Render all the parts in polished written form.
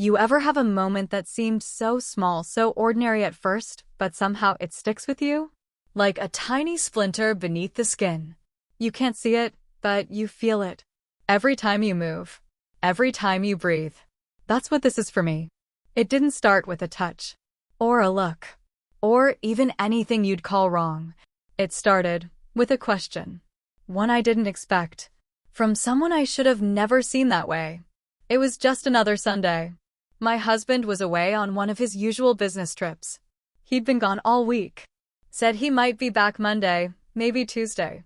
You ever have a moment that seemed so small, so ordinary at first, but somehow it sticks with you? Like a tiny splinter beneath the skin. You can't see it, but you feel it. Every time you move. Every time you breathe. That's what this is for me. It didn't start with a touch. Or a look. Or even anything you'd call wrong. It started with a question. One I didn't expect. From someone I should have never seen that way. It was just another Sunday. My husband was away on one of his usual business trips. He'd been gone all week. Said he might be back Monday, maybe Tuesday.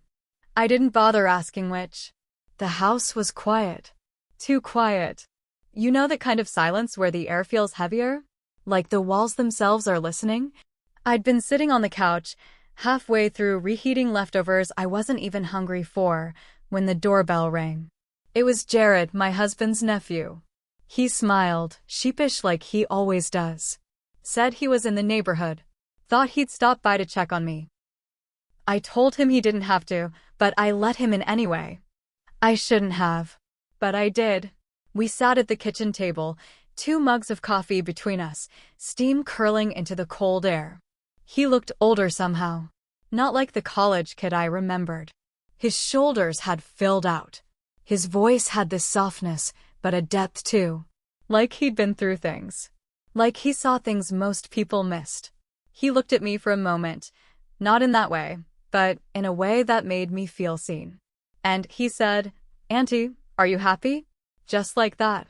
I didn't bother asking which. The house was quiet. Too quiet. You know that kind of silence where the air feels heavier? Like the walls themselves are listening? I'd been sitting on the couch, halfway through reheating leftovers I wasn't even hungry for, when the doorbell rang. It was Jared, my husband's nephew. He smiled, sheepish like he always does. Said he was in the neighborhood. Thought he'd stop by to check on me. I told him he didn't have to, but I let him in anyway. I shouldn't have. But I did. We sat at the kitchen table, 2 mugs of coffee between us, steam curling into the cold air. He looked older somehow. Not like the college kid I remembered. His shoulders had filled out. His voice had this softness, but a depth too. Like he'd been through things. Like he saw things most people missed. He looked at me for a moment, not in that way, but in a way that made me feel seen. And he said, "Auntie, are you happy?" Just like that.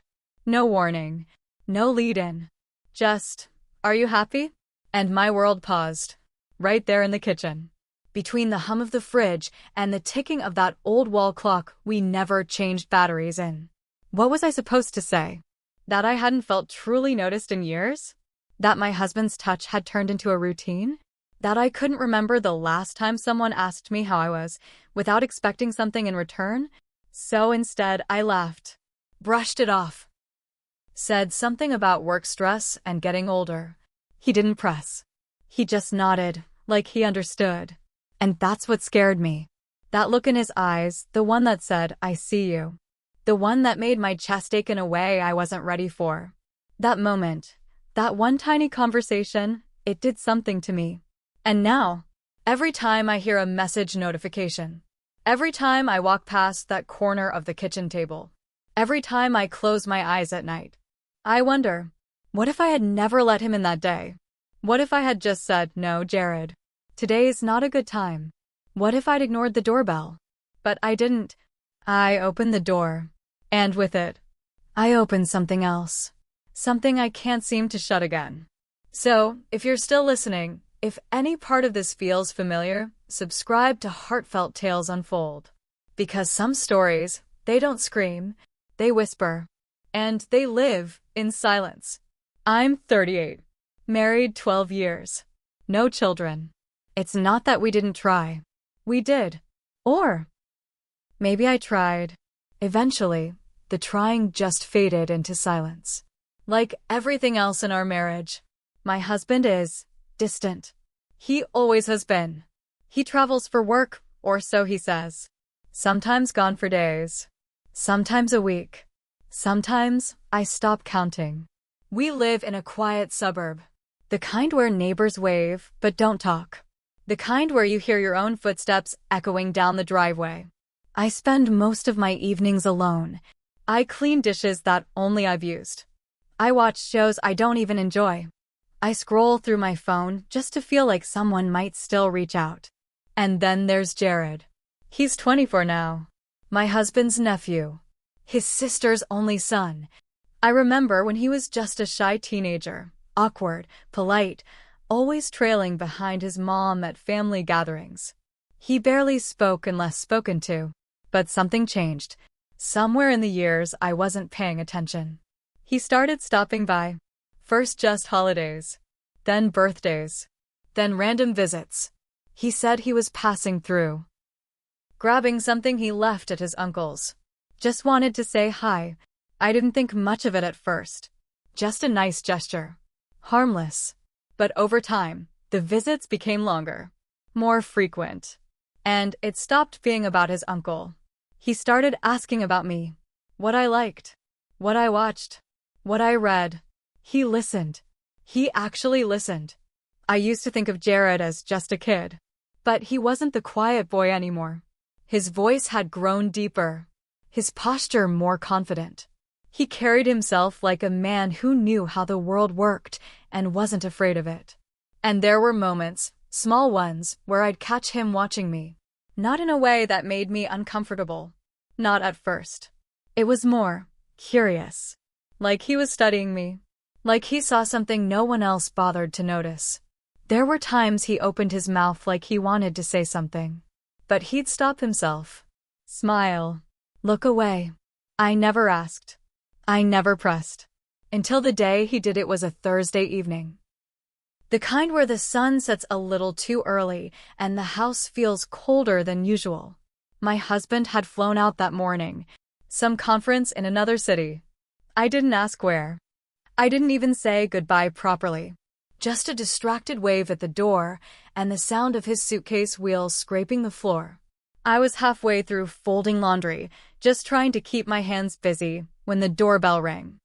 No warning. No lead-in. Just, "Are you happy?" And my world paused. Right there in the kitchen. Between the hum of the fridge and the ticking of that old wall clock we never changed batteries in. What was I supposed to say? That I hadn't felt truly noticed in years? That my husband's touch had turned into a routine? That I couldn't remember the last time someone asked me how I was, without expecting something in return? So instead, I laughed. Brushed it off. Said something about work stress and getting older. He didn't press. He just nodded, like he understood. And that's what scared me. That look in his eyes, the one that said, "I see you." The one that made my chest ache in a way I wasn't ready for. That moment, that one tiny conversation, it did something to me. And now, every time I hear a message notification, every time I walk past that corner of the kitchen table, every time I close my eyes at night, I wonder, what if I had never let him in that day? What if I had just said, "No, Jared, today's not a good time"? What if I'd ignored the doorbell? But I didn't. I opened the door. And with it, I opened something else. Something I can't seem to shut again. So, if you're still listening, if any part of this feels familiar, subscribe to Heartfelt Tales Unfold. Because some stories, they don't scream, they whisper. And they live in silence. I'm 38. Married 12 years. No children. It's not that we didn't try. We did. Or maybe I tried. Eventually, the trying just faded into silence. Like everything else in our marriage, my husband is distant. He always has been. He travels for work, or so he says. Sometimes gone for days. Sometimes a week. Sometimes I stop counting. We live in a quiet suburb. The kind where neighbors wave but don't talk. The kind where you hear your own footsteps echoing down the driveway. I spend most of my evenings alone. I clean dishes that only I've used. I watch shows I don't even enjoy. I scroll through my phone just to feel like someone might still reach out. And then there's Jared. He's 24 now. My husband's nephew. His sister's only son. I remember when he was just a shy teenager, awkward, polite, always trailing behind his mom at family gatherings. He barely spoke unless spoken to. But something changed. Somewhere in the years I wasn't paying attention. He started stopping by. First just holidays. Then birthdays. Then random visits. He said he was passing through. Grabbing something he left at his uncle's. Just wanted to say hi. I didn't think much of it at first. Just a nice gesture. Harmless. But over time, the visits became longer. More frequent. And it stopped being about his uncle. He started asking about me. What I liked. What I watched. what I read. He listened. He actually listened. I used to think of Jared as just a kid. But he wasn't the quiet boy anymore. His voice had grown deeper. His posture more confident. He carried himself like a man who knew how the world worked and wasn't afraid of it. And there were moments, small ones, where I'd catch him watching me. Not in a way that made me uncomfortable. Not at first. It was more curious. Like he was studying me. Like he saw something no one else bothered to notice. There were times he opened his mouth like he wanted to say something. But he'd stop himself. Smile. Look away. I never asked. I never pressed. Until the day he did it was a Thursday evening. The kind where the sun sets a little too early and the house feels colder than usual. My husband had flown out that morning. Some conference in another city. I didn't ask where. I didn't even say goodbye properly. Just a distracted wave at the door and the sound of his suitcase wheels scraping the floor. I was halfway through folding laundry, just trying to keep my hands busy, when the doorbell rang.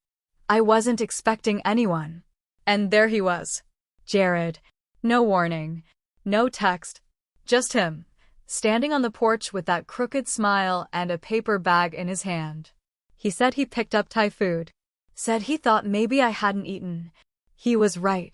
I wasn't expecting anyone. And there he was. Jared. No warning. No text. Just him. Standing on the porch with that crooked smile and a paper bag in his hand. He said he picked up Thai food. Said he thought maybe I hadn't eaten. He was right.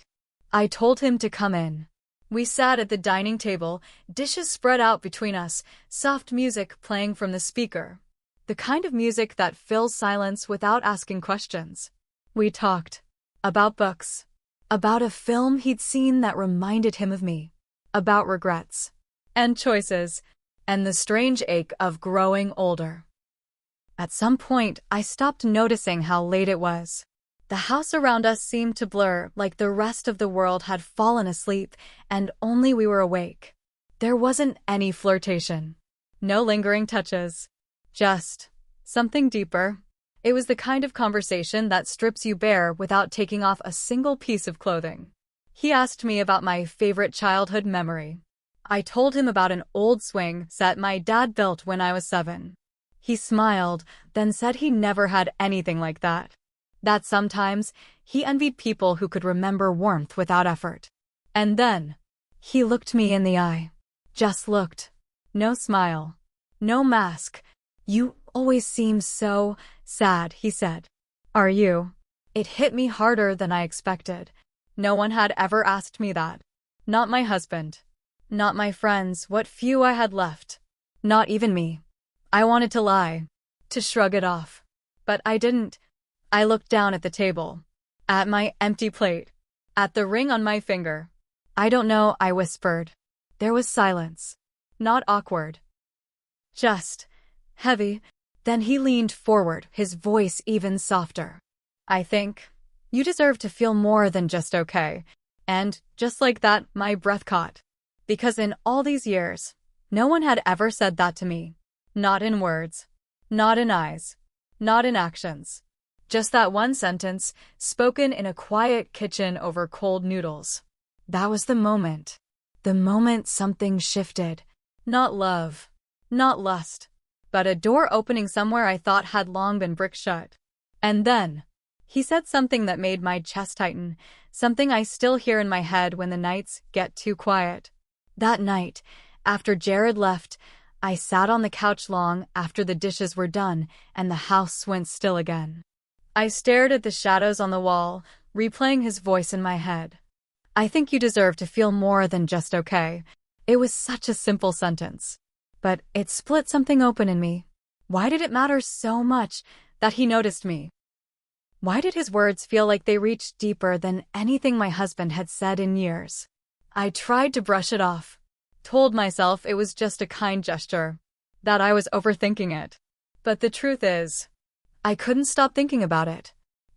I told him to come in. We sat at the dining table, dishes spread out between us, soft music playing from the speaker. The kind of music that fills silence without asking questions. We talked. About books. About a film he'd seen that reminded him of me. About regrets. And choices. And the strange ache of growing older. At some point, I stopped noticing how late it was. The house around us seemed to blur, like the rest of the world had fallen asleep, and only we were awake. There wasn't any flirtation. No lingering touches. Just something deeper. It was the kind of conversation that strips you bare without taking off a single piece of clothing. He asked me about my favorite childhood memory. I told him about an old swing set my dad built when I was 7. He smiled, then said he never had anything like that. That sometimes he envied people who could remember warmth without effort. And then he looked me in the eye. Just looked. No smile. No mask. You always seem so sad, he said. Are you? It hit me harder than I expected. No one had ever asked me that. Not my husband. Not my friends, what few I had left. Not even me. I wanted to lie. To shrug it off. But I didn't. I looked down at the table. At my empty plate. At the ring on my finger. I don't know, I whispered. There was silence. Not awkward. Just heavy. Then he leaned forward, his voice even softer. I think you deserve to feel more than just okay. And, just like that, my breath caught. Because in all these years, no one had ever said that to me. Not in words. Not in eyes. Not in actions. Just that one sentence, spoken in a quiet kitchen over cold noodles. That was the moment. The moment something shifted. Not love. Not lust. But a door opening somewhere I thought had long been brick shut. And then he said something that made my chest tighten, something I still hear in my head when the nights get too quiet. That night, after Jared left, I sat on the couch long after the dishes were done and the house went still again. I stared at the shadows on the wall, replaying his voice in my head. I think you deserve to feel more than just okay. It was such a simple sentence. But it split something open in me. Why did it matter so much that he noticed me? Why did his words feel like they reached deeper than anything my husband had said in years? I tried to brush it off. Told myself it was just a kind gesture. That I was overthinking it. But the truth is, I couldn't stop thinking about it.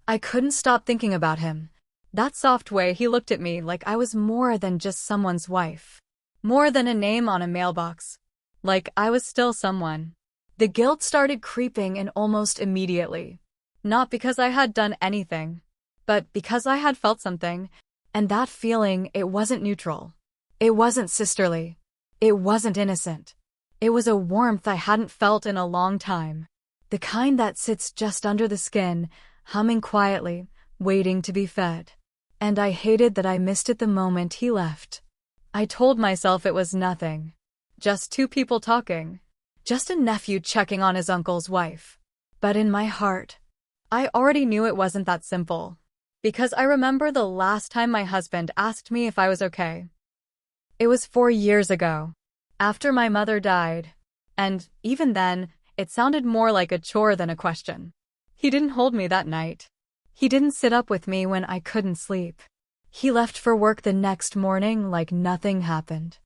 I couldn't stop thinking about him. That soft way he looked at me like I was more than just someone's wife. More than a name on a mailbox. Like I was still someone. The guilt started creeping in almost immediately. Not because I had done anything, but because I had felt something, and that feeling, it wasn't neutral. It wasn't sisterly. It wasn't innocent. It was a warmth I hadn't felt in a long time. The kind that sits just under the skin, humming quietly, waiting to be fed. And I hated that I missed it the moment he left. I told myself it was nothing. Just two people talking. Just a nephew checking on his uncle's wife. But in my heart, I already knew it wasn't that simple. Because I remember the last time my husband asked me if I was okay. It was 4 years ago, after my mother died. And even then, it sounded more like a chore than a question. He didn't hold me that night. He didn't sit up with me when I couldn't sleep. He left for work the next morning like nothing happened.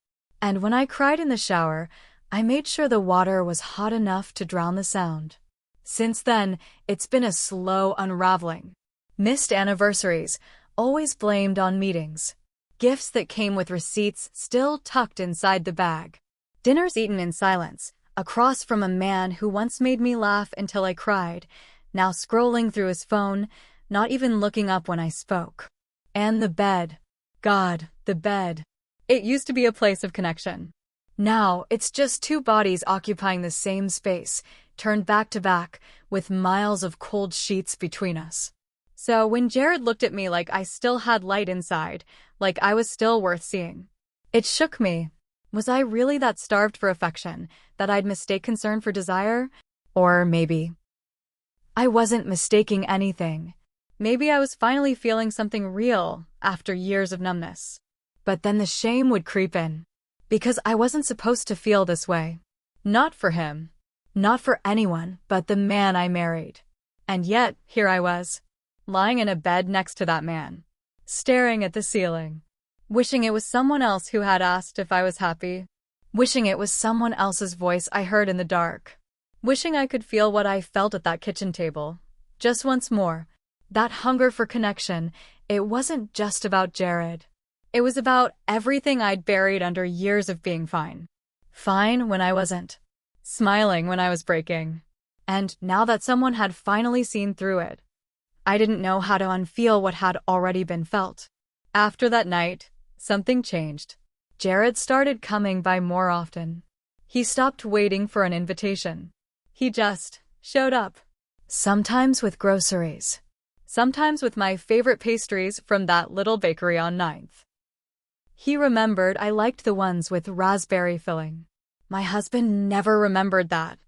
And when I cried in the shower, I made sure the water was hot enough to drown the sound. Since then, it's been a slow unraveling. Missed anniversaries, always blamed on meetings. Gifts that came with receipts still tucked inside the bag. Dinners eaten in silence, across from a man who once made me laugh until I cried, now scrolling through his phone, not even looking up when I spoke. And the bed. God, the bed. It used to be a place of connection. Now, it's just two bodies occupying the same space, turned back to back, with miles of cold sheets between us. So when Jared looked at me like I still had light inside, like I was still worth seeing, it shook me. Was I really that starved for affection, that I'd mistake concern for desire? Or maybe I wasn't mistaking anything. Maybe I was finally feeling something real after years of numbness. But then the shame would creep in. Because I wasn't supposed to feel this way. Not for him. Not for anyone but the man I married. And yet, here I was, lying in a bed next to that man, staring at the ceiling, wishing it was someone else who had asked if I was happy, wishing it was someone else's voice I heard in the dark, wishing I could feel what I felt at that kitchen table, just once more. That hunger for connection, it wasn't just about Jared. It was about everything I'd buried under years of being fine. Fine when I wasn't. Smiling when I was breaking. And now that someone had finally seen through it, I didn't know how to unfeel what had already been felt. After that night, something changed. Jared started coming by more often. He stopped waiting for an invitation. He just showed up. Sometimes with groceries. Sometimes with my favorite pastries from that little bakery on 9th. He remembered I liked the ones with raspberry filling. My husband never remembered that.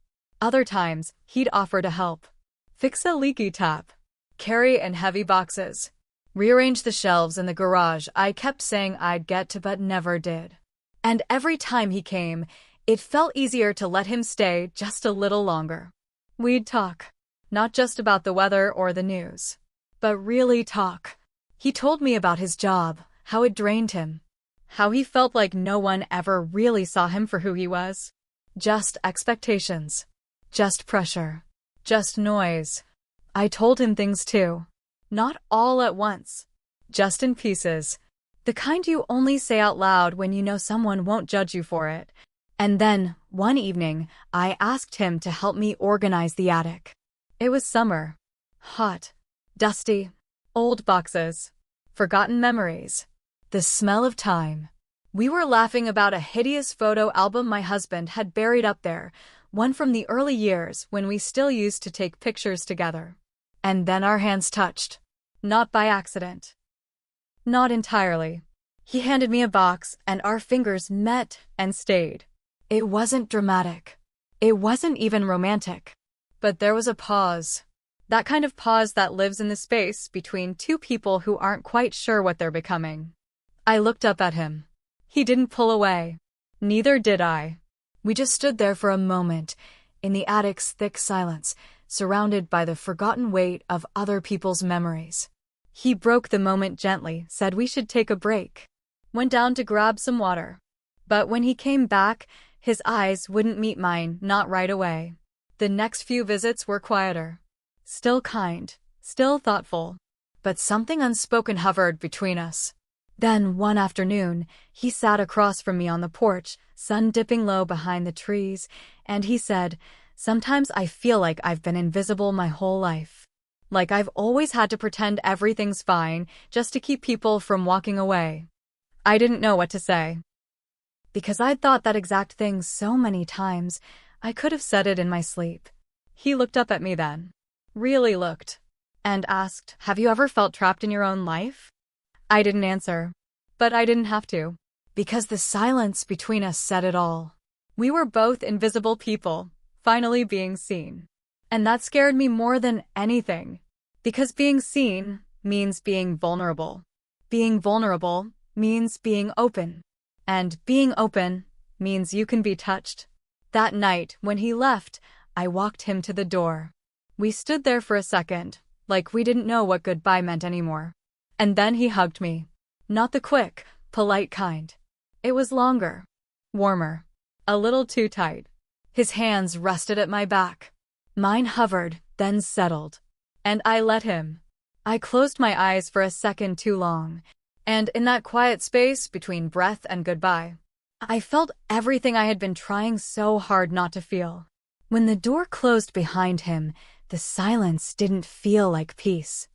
Other times, he'd offer to help. Fix a leaky tap. Carry in heavy boxes. Rearrange the shelves in the garage I kept saying I'd get to but never did. And every time he came, it felt easier to let him stay just a little longer. We'd talk. Not just about the weather or the news. But really talk. He told me about his job, how it drained him. How he felt like no one ever really saw him for who he was. Just expectations. Just pressure. Just noise. I told him things too. Not all at once. Just in pieces. The kind you only say out loud when you know someone won't judge you for it. And then, one evening, I asked him to help me organize the attic. It was summer. Hot. Dusty. Old boxes. Forgotten memories. The smell of time. We were laughing about a hideous photo album my husband had buried up there, one from the early years when we still used to take pictures together. And then our hands touched. Not by accident. Not entirely. He handed me a box and our fingers met and stayed. It wasn't dramatic. It wasn't even romantic. But there was a pause. That kind of pause that lives in the space between two people who aren't quite sure what they're becoming. I looked up at him. He didn't pull away. Neither did I. We just stood there for a moment, in the attic's thick silence, surrounded by the forgotten weight of other people's memories. He broke the moment gently, said we should take a break. Went down to grab some water. But when he came back, his eyes wouldn't meet mine, not right away. The next few visits were quieter. Still kind, still thoughtful. But something unspoken hovered between us. Then, one afternoon, he sat across from me on the porch, sun dipping low behind the trees, and he said, "Sometimes I feel like I've been invisible my whole life. Like I've always had to pretend everything's fine just to keep people from walking away." I didn't know what to say. Because I'd thought that exact thing so many times, I could have said it in my sleep. He looked up at me then. Really looked. and asked, "Have you ever felt trapped in your own life?" I didn't answer. But I didn't have to. Because the silence between us said it all. We were both invisible people, finally being seen. And that scared me more than anything. Because being seen means being vulnerable. Being vulnerable means being open. And being open means you can be touched. That night, when he left, I walked him to the door. We stood there for a second, like we didn't know what goodbye meant anymore. And then he hugged me. Not the quick, polite kind. It was longer, warmer, a little too tight. His hands rested at my back. Mine hovered, then settled. And I let him. I closed my eyes for a second too long. And in that quiet space between breath and goodbye, I felt everything I had been trying so hard not to feel. When the door closed behind him, the silence didn't feel like peace.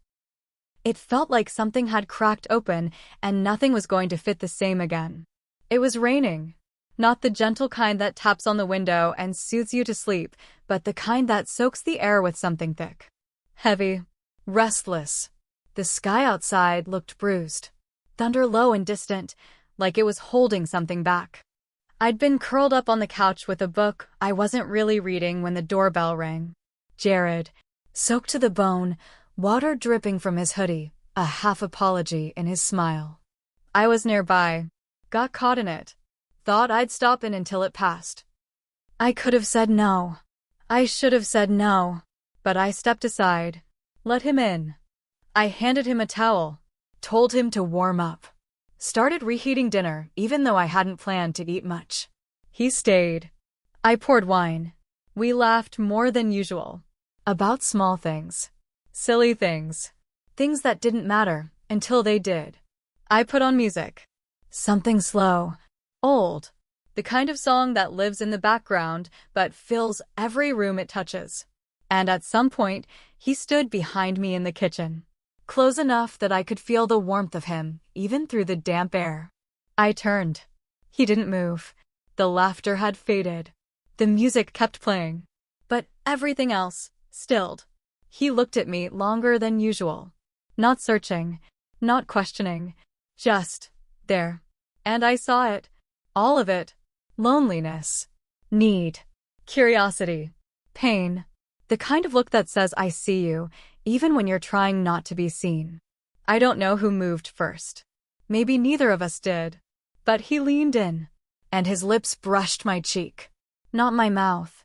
It felt like something had cracked open and nothing was going to fit the same again. It was raining. Not the gentle kind that taps on the window and soothes you to sleep, but the kind that soaks the air with something thick. Heavy. Restless. The sky outside looked bruised. Thunder low and distant, like it was holding something back. I'd been curled up on the couch with a book I wasn't really reading when the doorbell rang. Jared, soaked to the bone, water dripping from his hoodie, a half apology in his smile. I was nearby. Got caught in it. Thought I'd stop in until it passed. I could have said no. I should have said no. But I stepped aside. Let him in. I handed him a towel. Told him to warm up. Started reheating dinner, even though I hadn't planned to eat much. He stayed. I poured wine. We laughed more than usual. About small things. Silly things. Things that didn't matter until they did. I put on music. Something slow. Old. The kind of song that lives in the background but fills every room it touches. And at some point, he stood behind me in the kitchen. Close enough that I could feel the warmth of him, even through the damp air. I turned. He didn't move. The laughter had faded. The music kept playing. But everything else stilled. He looked at me longer than usual. Not searching. Not questioning. Just there. And I saw it. All of it. Loneliness. Need. Curiosity. Pain. The kind of look that says I see you, even when you're trying not to be seen. I don't know who moved first. Maybe neither of us did. But he leaned in, and his lips brushed my cheek. Not my mouth.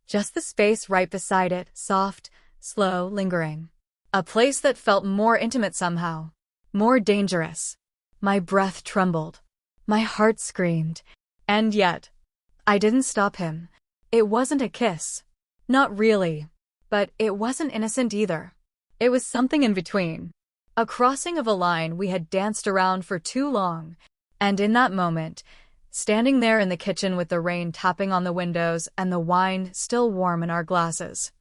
Just the space right beside it, soft, slow, lingering. A place that felt more intimate somehow. More dangerous. My breath trembled. My heart screamed. And yet, I didn't stop him. It wasn't a kiss. Not really. But it wasn't innocent either. It was something in between. A crossing of a line we had danced around for too long. And in that moment, standing there in the kitchen with the rain tapping on the windows and the wine still warm in our glasses,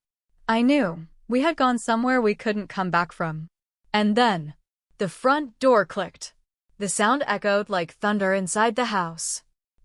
I knew we had gone somewhere we couldn't come back from. And then, the front door clicked. The sound echoed like thunder inside the house.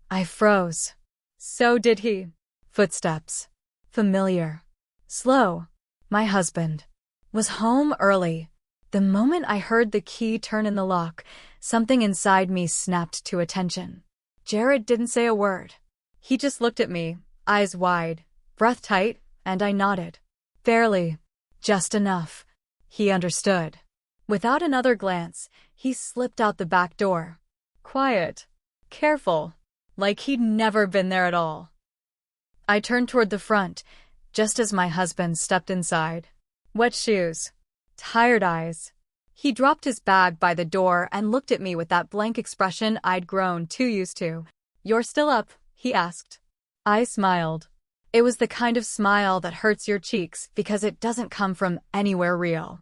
I froze. So did he. Footsteps. Familiar. Slow. My husband was home early. The moment I heard the key turn in the lock, something inside me snapped to attention. Jared didn't say a word. He just looked at me, eyes wide, breath tight, and I nodded. Barely. Just enough. He understood. Without another glance, he slipped out the back door. Quiet. Careful. Like he'd never been there at all. I turned toward the front, just as my husband stepped inside. Wet shoes. Tired eyes. He dropped his bag by the door and looked at me with that blank expression I'd grown too used to. "You're still up?" he asked. I smiled. It was the kind of smile that hurts your cheeks because it doesn't come from anywhere real.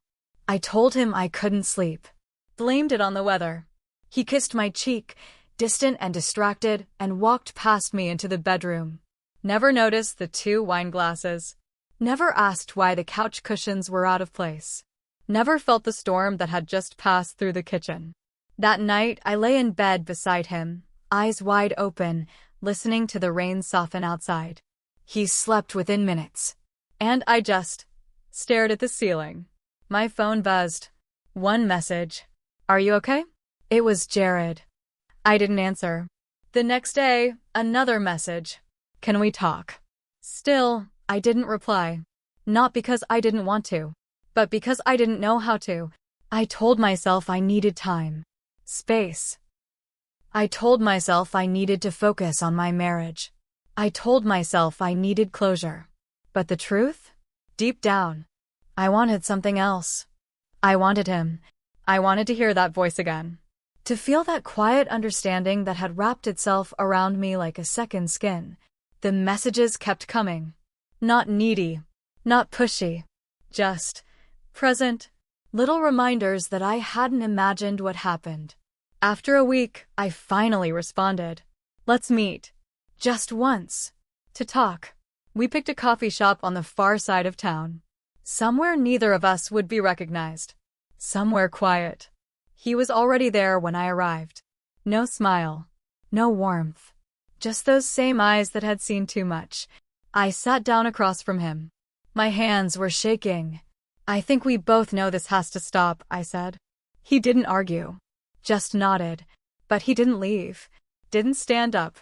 I told him I couldn't sleep. Blamed it on the weather. He kissed my cheek, distant and distracted, and walked past me into the bedroom. Never noticed the 2 wine glasses. Never asked why the couch cushions were out of place. Never felt the storm that had just passed through the kitchen. That night, I lay in bed beside him, eyes wide open, listening to the rain soften outside. He slept within minutes. And I just stared at the ceiling. My phone buzzed. One message. Are you okay? It was Jared. I didn't answer. The next day, another message. Can we talk? Still, I didn't reply. Not because I didn't want to, but because I didn't know how to. I told myself I needed time. Space. I told myself I needed to focus on my marriage. I told myself I needed closure. But the truth? Deep down, I wanted something else. I wanted him. I wanted to hear that voice again. To feel that quiet understanding that had wrapped itself around me like a second skin. The messages kept coming. Not needy, not pushy, just present. Little reminders that I hadn't imagined what happened. After a week, I finally responded. Let's meet. Just once. To talk. We picked a coffee shop on the far side of town. Somewhere neither of us would be recognized. Somewhere quiet. He was already there when I arrived. No smile. No warmth. Just those same eyes that had seen too much. I sat down across from him. My hands were shaking. I think we both know this has to stop, I said. He didn't argue. Just nodded. But he didn't leave. Didn't stand up.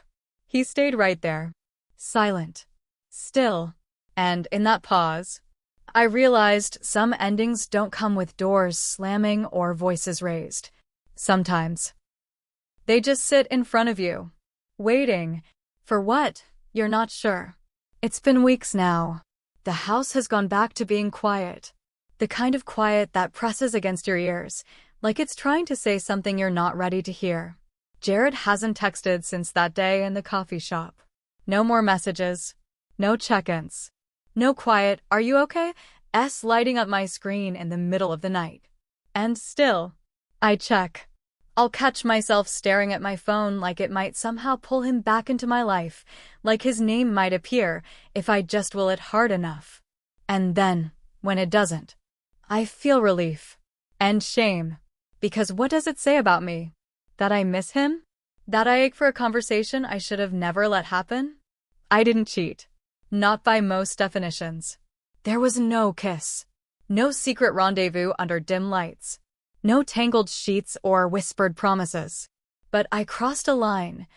He stayed right there. Silent. Still. And in that pause, I realized some endings don't come with doors slamming or voices raised. Sometimes. They just sit in front of you. Waiting. For what? You're not sure. It's been weeks now. The house has gone back to being quiet. The kind of quiet that presses against your ears, like it's trying to say something you're not ready to hear. Jared hasn't texted since that day in the coffee shop. No more messages. No check-ins. No quiet, "Are you okay?" lighting up my screen in the middle of the night. And still, I check. I'll catch myself staring at my phone like it might somehow pull him back into my life, like his name might appear if I just will it hard enough. And then, when it doesn't, I feel relief. And shame. Because what does it say about me? That I miss him? That I ache for a conversation I should have never let happen? I didn't cheat. Not by most definitions. There was no kiss. No secret rendezvous under dim lights. No tangled sheets or whispered promises. But I crossed a line.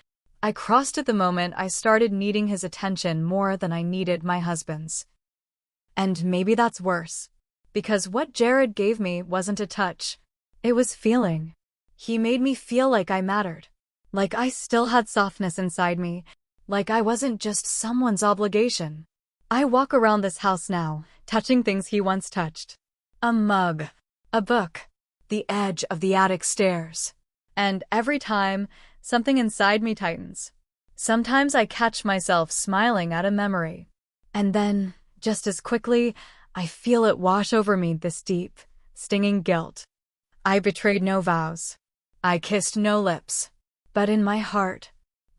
I crossed it the moment I started needing his attention more than I needed my husband's. And maybe that's worse. Because what Jared gave me wasn't a touch. It was feeling. He made me feel like I mattered. Like I still had softness inside me. Like I wasn't just someone's obligation. I walk around this house now, touching things he once touched. A mug. A book. The edge of the attic stairs. And every time, something inside me tightens. Sometimes I catch myself smiling at a memory. And then, just as quickly, I feel it wash over me, this deep, stinging guilt. I betrayed no vows. I kissed no lips. But in my heart,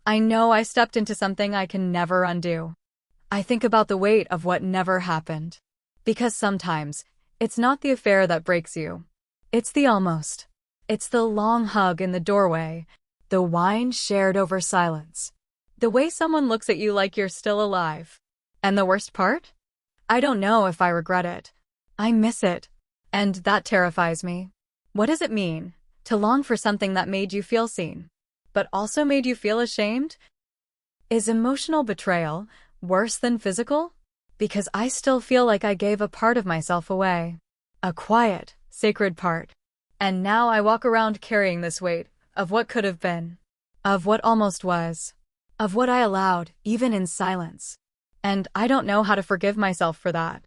I know I stepped into something I can never undo. I think about the weight of what never happened. Because sometimes, it's not the affair that breaks you. It's the almost. It's the long hug in the doorway, the wine shared over silence, the way someone looks at you like you're still alive. And the worst part? I don't know if I regret it. I miss it. And that terrifies me. What does it mean, to long for something that made you feel seen, but also made you feel ashamed? Is emotional betrayal worse than physical? Because I still feel like I gave a part of myself away. A quiet, sacred part. And now I walk around carrying this weight of what could have been, of what almost was, of what I allowed, even in silence. And I don't know how to forgive myself for that.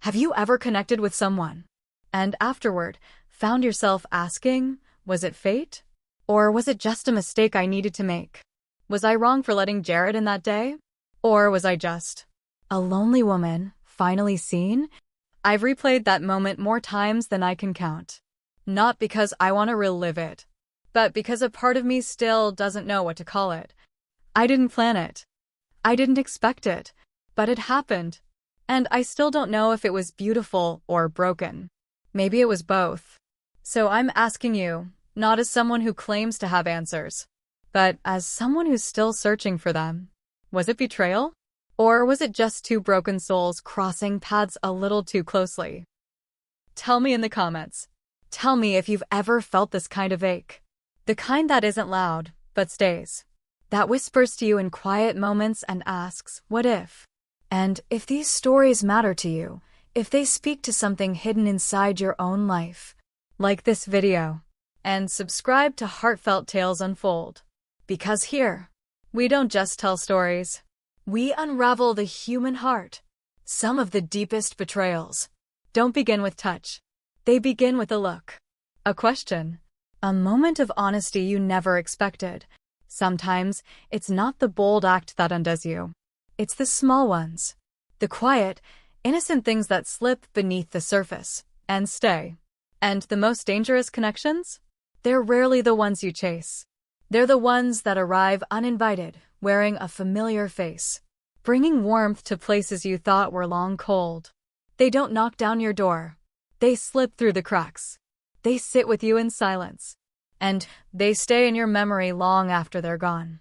Have you ever connected with someone and afterward found yourself asking, was it fate? Or was it just a mistake I needed to make? Was I wrong for letting Jared in that day? Or was I just a lonely woman, finally seen? I've replayed that moment more times than I can count. Not because I want to relive it, but because a part of me still doesn't know what to call it. I didn't plan it. I didn't expect it, but it happened. And I still don't know if it was beautiful or broken. Maybe it was both. So I'm asking you, not as someone who claims to have answers, but as someone who's still searching for them. Was it betrayal? Or was it just two broken souls crossing paths a little too closely? Tell me in the comments. Tell me if you've ever felt this kind of ache. The kind that isn't loud, but stays. That whispers to you in quiet moments and asks, what if? And if these stories matter to you, if they speak to something hidden inside your own life, like this video, and subscribe to Heartfelt Tales Unfold. Because here, we don't just tell stories. We unravel the human heart. Some of the deepest betrayals don't begin with touch. They begin with a look, a question, a moment of honesty you never expected. Sometimes, it's not the bold act that undoes you. It's the small ones, the quiet, innocent things that slip beneath the surface and stay. And the most dangerous connections? They're rarely the ones you chase. They're the ones that arrive uninvited, wearing a familiar face, bringing warmth to places you thought were long cold. They don't knock down your door. They slip through the cracks. They sit with you in silence. And they stay in your memory long after they're gone.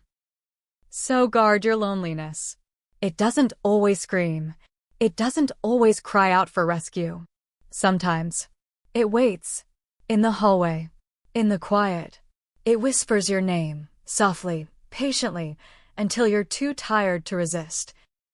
So guard your loneliness. It doesn't always scream. It doesn't always cry out for rescue. Sometimes, it waits. In the hallway. In the quiet. It whispers your name, softly, patiently, until you're too tired to resist.